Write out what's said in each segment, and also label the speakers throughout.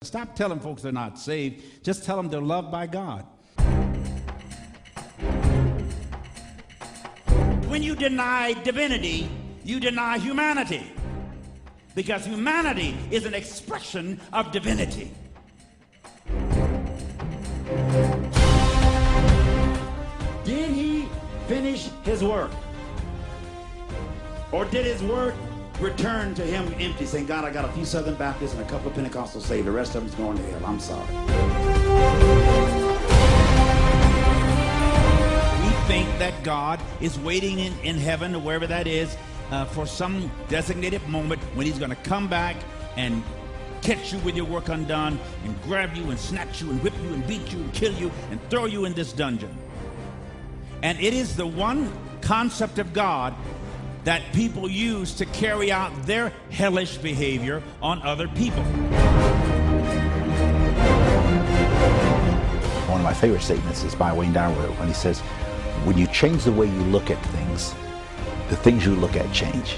Speaker 1: Stop telling folks they're not saved. Just tell them they're loved by God. When you deny divinity, you deny humanity. Because humanity is an expression of divinity. Did he finish his work? Or did his work return to him empty, saying, God, I got a few Southern Baptists and a couple of Pentecostals saved. The rest of them's going to hell. I'm sorry. We think that God is waiting in heaven or wherever that is for some designated moment when he's going to come back and catch you with your work undone and grab you and snatch you and whip you and beat you and kill you and throw you in this dungeon. And it is the one concept of God that people use to carry out their hellish behavior on other people.
Speaker 2: One of my favorite statements is by Wayne Dyer when he says, when you change the way you look at things, the things you look at change.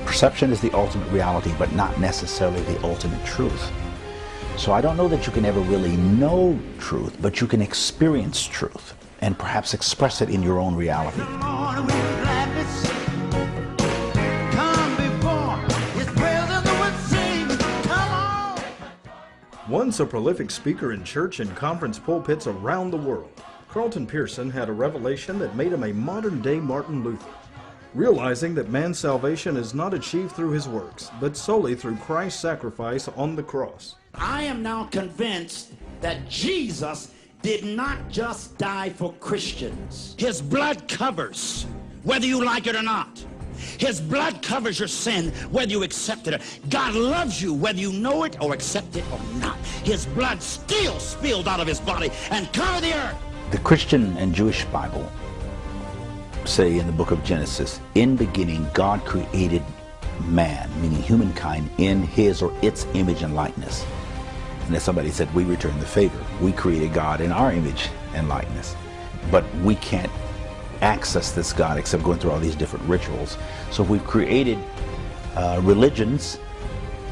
Speaker 2: Perception is the ultimate reality, but not necessarily the ultimate truth. So I don't know that you can ever really know truth, but you can experience truth and perhaps express it in your own reality.
Speaker 3: Once a prolific speaker in church and conference pulpits around the world, Carlton Pearson had a revelation that made him a modern-day Martin Luther. Realizing that man's salvation is not achieved through his works, but solely through Christ's sacrifice on the cross.
Speaker 1: I am now convinced that Jesus did not just die for Christians. His blood covers, whether you like it or not. His blood covers your sin, whether you accept it or not. God loves you, whether you know it or accept it or not. His blood still spilled out of his body and covered the earth.
Speaker 2: The Christian and Jewish Bible say in the book of Genesis, in beginning God created man, meaning humankind, in his or its image and likeness. And as somebody said, we return the favor. We created God in our image and likeness. But we can't access this God except going through all these different rituals. So we've created religions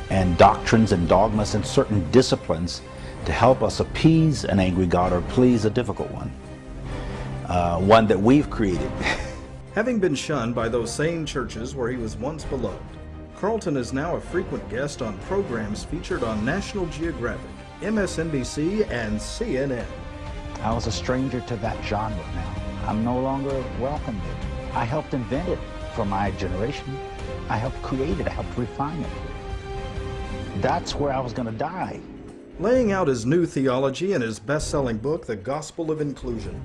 Speaker 2: and doctrines and dogmas and certain disciplines to help us appease an angry God or please a difficult one. One that we've created.
Speaker 3: Having been shunned by those same churches where he was once beloved, Carlton is now a frequent guest on programs featured on National Geographic, MSNBC, and CNN.
Speaker 2: I was a stranger to that genre now. I'm no longer welcomed it. I helped invent it for my generation. I helped create it. I helped refine it. That's where I was going to die.
Speaker 3: Laying out his new theology in his best-selling book, The Gospel of Inclusion,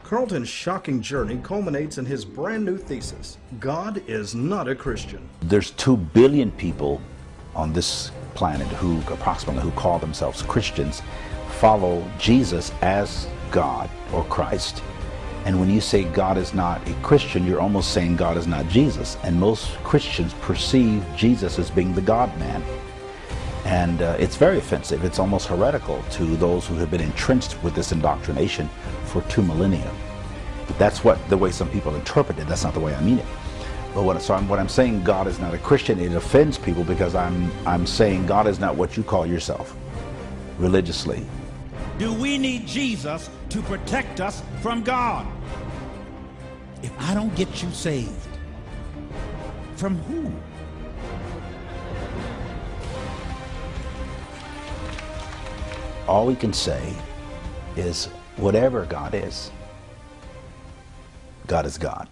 Speaker 3: Carlton's shocking journey culminates in his brand new thesis, God is not a Christian.
Speaker 2: There's 2 billion people on this planet who approximately call themselves Christians, follow Jesus as God or Christ. And when you say God is not a Christian, you're almost saying God is not Jesus. And most Christians perceive Jesus as being the God-man. And it's very offensive. It's almost heretical to those who have been entrenched with this indoctrination for 2 millennia. That's the way some people interpret it. That's not the way I mean it. But what I'm saying, God is not a Christian, it offends people because I'm saying God is not what you call yourself religiously.
Speaker 1: Do we need Jesus to protect us from God? If I don't get you saved, from who?
Speaker 2: All we can say is whatever God is God.